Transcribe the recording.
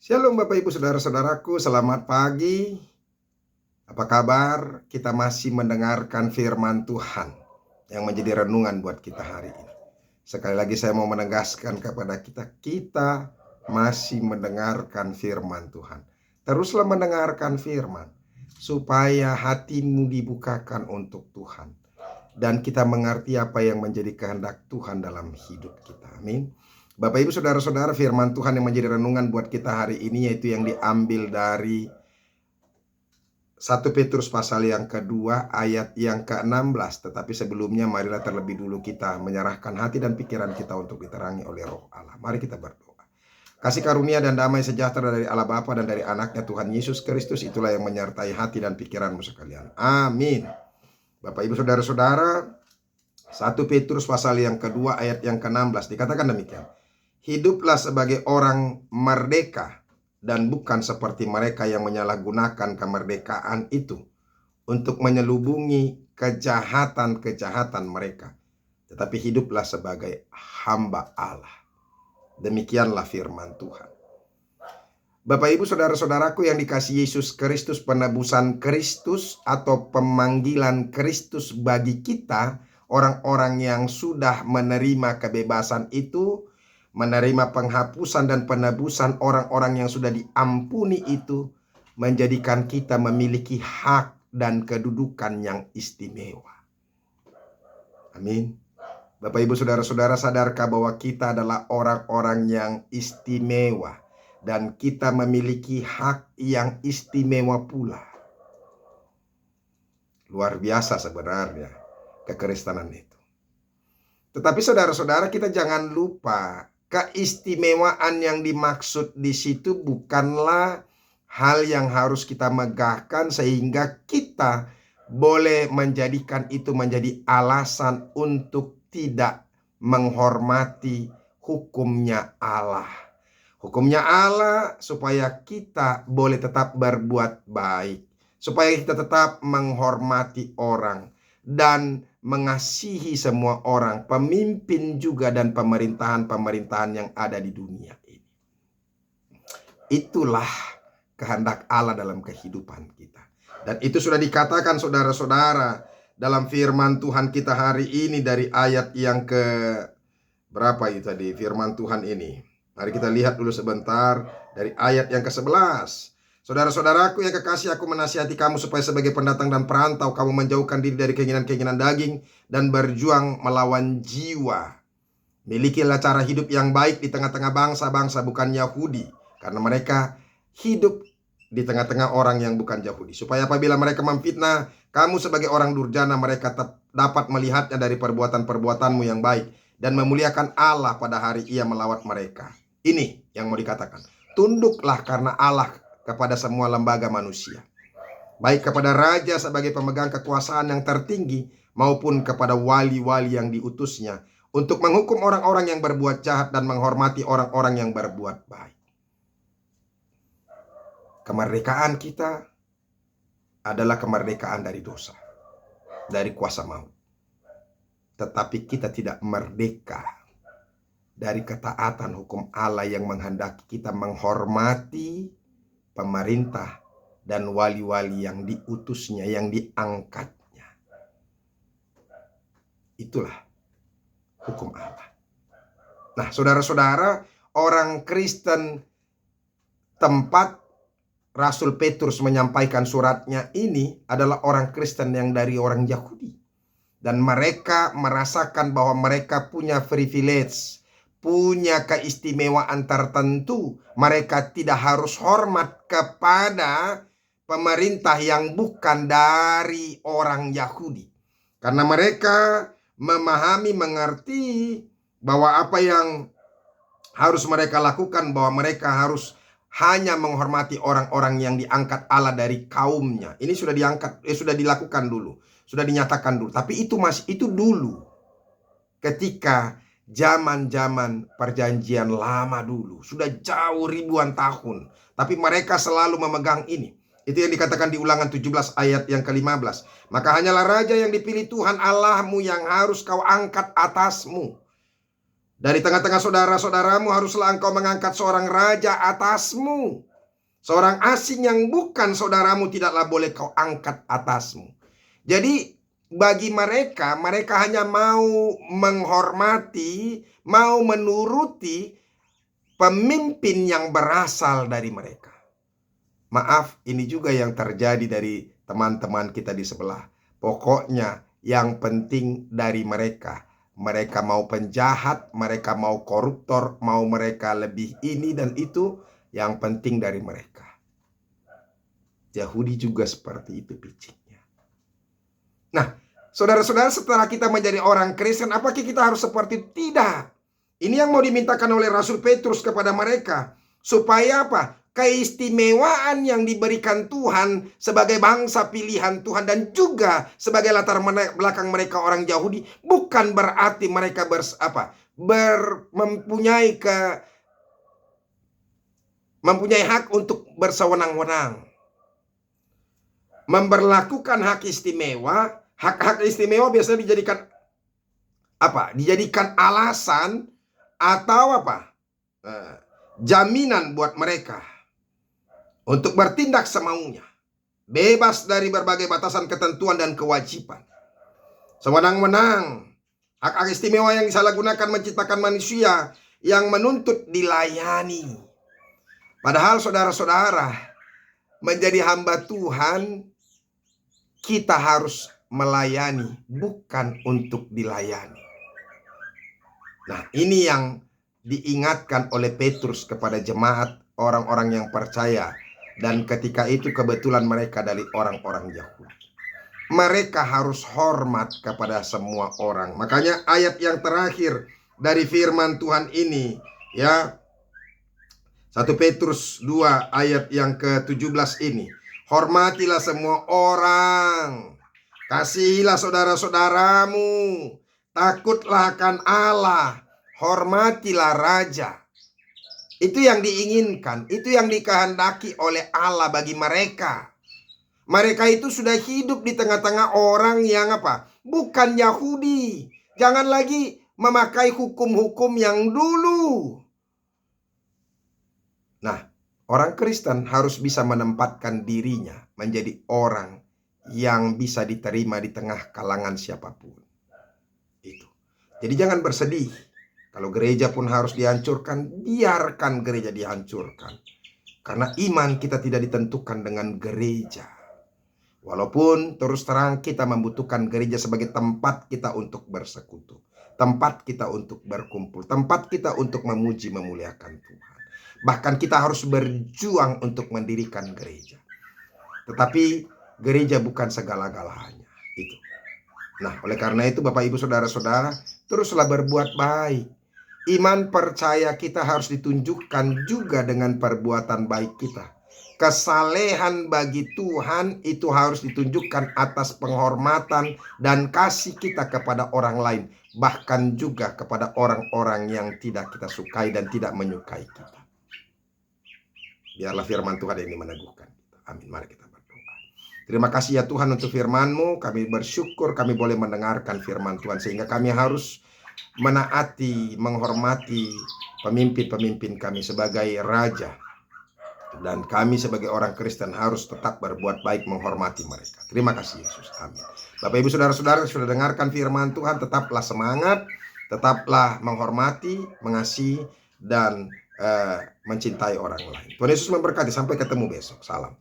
Shalom Bapak Ibu Saudara-saudaraku, selamat pagi. Apa kabar? Kita masih mendengarkan firman Tuhan yang menjadi renungan buat kita hari ini. Sekali lagi saya mau menegaskan kepada kita masih mendengarkan firman Tuhan. Teruslah mendengarkan firman supaya hatimu dibukakan untuk Tuhan dan kita mengerti apa yang menjadi kehendak Tuhan dalam hidup kita. Amin. Bapak Ibu Saudara-saudara, firman Tuhan yang menjadi renungan buat kita hari ini yaitu yang diambil dari 1 Petrus pasal yang kedua ayat yang ke-16. Tetapi sebelumnya marilah terlebih dulu kita menyerahkan hati dan pikiran kita untuk diterangi oleh Roh Allah. Mari kita berdoa. Kasih karunia dan damai sejahtera dari Allah Bapa dan dari anaknya Tuhan Yesus Kristus itulah yang menyertai hati dan pikiranmu sekalian. Amin. Bapak Ibu Saudara-saudara, 1 Petrus pasal yang kedua ayat yang ke-16 dikatakan demikian. Hiduplah sebagai orang merdeka dan bukan seperti mereka yang menyalahgunakan kemerdekaan itu untuk menyelubungi kejahatan-kejahatan mereka. Tetapi hiduplah sebagai hamba Allah. Demikianlah firman Tuhan. Bapak Ibu Saudara-saudaraku yang dikasihi Yesus Kristus, penebusan Kristus atau pemanggilan Kristus bagi kita, orang-orang yang sudah menerima kebebasan itu, menerima penghapusan dan penebusan, orang-orang yang sudah diampuni itu, menjadikan kita memiliki hak dan kedudukan yang istimewa. Amin. Bapak Ibu Saudara-saudara, sadarkah bahwa kita adalah orang-orang yang istimewa dan kita memiliki hak yang istimewa pula. Luar biasa sebenarnya kekristenan itu. Tetapi saudara-saudara, kita jangan lupa keistimewaan yang dimaksud di situ bukanlah hal yang harus kita megahkan sehingga kita boleh menjadikan itu menjadi alasan untuk tidak menghormati hukumnya Allah. Hukumnya Allah supaya kita boleh tetap berbuat baik, supaya kita tetap menghormati orang dan mengasihi semua orang, pemimpin juga dan pemerintahan-pemerintahan yang ada di dunia ini. Itulah kehendak Allah dalam kehidupan kita. Dan itu sudah dikatakan saudara-saudara dalam firman Tuhan kita hari ini dari ayat yang ke berapa itu tadi firman Tuhan ini. Mari kita lihat dulu sebentar dari ayat yang ke-11. Saudara-saudaraku yang kekasih, aku menasihati kamu supaya sebagai pendatang dan perantau kamu menjauhkan diri dari keinginan-keinginan daging dan berjuang melawan jiwa. Milikilah cara hidup yang baik di tengah-tengah bangsa-bangsa bukan Yahudi, karena mereka hidup di tengah-tengah orang yang bukan Yahudi, supaya apabila mereka memfitnah kamu sebagai orang durjana, mereka dapat melihatnya dari perbuatan-perbuatanmu yang baik dan memuliakan Allah pada hari Ia melawat mereka. Ini yang mau dikatakan. Tunduklah karena Allah kepada semua lembaga manusia, baik kepada raja sebagai pemegang kekuasaan yang tertinggi maupun kepada wali-wali yang diutusnya untuk menghukum orang-orang yang berbuat jahat dan menghormati orang-orang yang berbuat baik. Kemerdekaan kita adalah kemerdekaan dari dosa, dari kuasa maut. Tetapi kita tidak merdeka dari ketaatan hukum Allah yang menghendaki kita menghormati pemerintah dan wali-wali yang diutusnya, yang diangkatnya. Itulah hukum Allah. Nah, saudara-saudara, orang Kristen tempat Rasul Petrus menyampaikan suratnya ini adalah orang Kristen yang dari orang Yahudi. Dan mereka merasakan bahwa mereka punya privilege, punya keistimewaan tertentu. Mereka tidak harus hormat kepada pemerintah yang bukan dari orang Yahudi. Karena mereka memahami, mengerti bahwa apa yang harus mereka lakukan, bahwa mereka harus hanya menghormati orang-orang yang diangkat Allah dari kaumnya. Ini sudah sudah dilakukan dulu, sudah dinyatakan dulu. Tapi itu dulu, ketika zaman-zaman perjanjian lama dulu, sudah jauh ribuan tahun. Tapi mereka selalu memegang ini. Itu yang dikatakan di Ulangan 17 ayat yang ke-15. Maka hanyalah raja yang dipilih Tuhan Allahmu yang harus kau angkat atasmu. Dari tengah-tengah saudara-saudaramu haruslah engkau mengangkat seorang raja atasmu. Seorang asing yang bukan saudaramu tidaklah boleh kau angkat atasmu. Jadi bagi mereka, mereka hanya mau menghormati, mau menuruti pemimpin yang berasal dari mereka. Maaf, ini juga yang terjadi dari teman-teman kita di sebelah. Pokoknya yang penting dari mereka. Mereka mau penjahat, mereka mau koruptor, mau mereka lebih ini dan itu, yang penting dari mereka. Yahudi juga seperti itu piciknya. Nah, saudara-saudara, setelah kita menjadi orang Kristen, apakah kita harus seperti itu? Tidak. Ini yang mau dimintakan oleh Rasul Petrus kepada mereka. Supaya apa? Keistimewaan yang diberikan Tuhan sebagai bangsa pilihan Tuhan dan juga sebagai latar belakang mereka orang Yahudi bukan berarti mereka mempunyai hak untuk bersewenang-wenang, memberlakukan hak istimewa. Hak-hak istimewa biasanya dijadikan alasan atau jaminan buat mereka untuk bertindak semaunya, bebas dari berbagai batasan ketentuan dan kewajiban. Sewenang-wenang, hak istimewa yang disalahgunakan menciptakan manusia yang menuntut dilayani. Padahal saudara-saudara, menjadi hamba Tuhan, kita harus melayani, bukan untuk dilayani. Nah, ini yang diingatkan oleh Petrus kepada jemaat orang-orang yang percaya. Dan ketika itu kebetulan mereka dari orang-orang Yahudi. Mereka harus hormat kepada semua orang. Makanya ayat yang terakhir dari firman Tuhan ini, ya, 1 Petrus 2 ayat yang ke-17 ini. Hormatilah semua orang, kasihilah saudara-saudaramu, takutlah akan Allah, hormatilah raja. Itu yang diinginkan, itu yang dikehendaki oleh Allah bagi mereka. Mereka itu sudah hidup di tengah-tengah orang yang bukan Yahudi. Jangan lagi memakai hukum-hukum yang dulu. Nah, orang Kristen harus bisa menempatkan dirinya menjadi orang yang bisa diterima di tengah kalangan siapapun. Itu. Jadi jangan bersedih. Kalau gereja pun harus dihancurkan, biarkan gereja dihancurkan. Karena iman kita tidak ditentukan dengan gereja. Walaupun terus terang kita membutuhkan gereja sebagai tempat kita untuk bersekutu. Tempat kita untuk berkumpul. Tempat kita untuk memuji memuliakan Tuhan. Bahkan kita harus berjuang untuk mendirikan gereja. Tetapi gereja bukan segala-galanya. Itu. Nah, oleh karena itu Bapak Ibu Saudara-saudara, teruslah berbuat baik. Iman percaya kita harus ditunjukkan juga dengan perbuatan baik kita. Kesalehan bagi Tuhan itu harus ditunjukkan atas penghormatan dan kasih kita kepada orang lain. Bahkan juga kepada orang-orang yang tidak kita sukai dan tidak menyukai kita. Biarlah firman Tuhan ini meneguhkan kita. Amin. Mari kita berdoa. Terima kasih ya Tuhan untuk firman-Mu. Kami bersyukur kami boleh mendengarkan firman Tuhan. Sehingga kami harus menaati, menghormati pemimpin-pemimpin kami sebagai raja. Dan kami sebagai orang Kristen harus tetap berbuat baik menghormati mereka. Terima kasih Yesus. Amin. Bapak Ibu Saudara-saudara sudah dengarkan firman Tuhan, tetaplah semangat, tetaplah menghormati, mengasihi, dan mencintai orang lain. Tuhan Yesus memberkati. Sampai ketemu besok. Salam.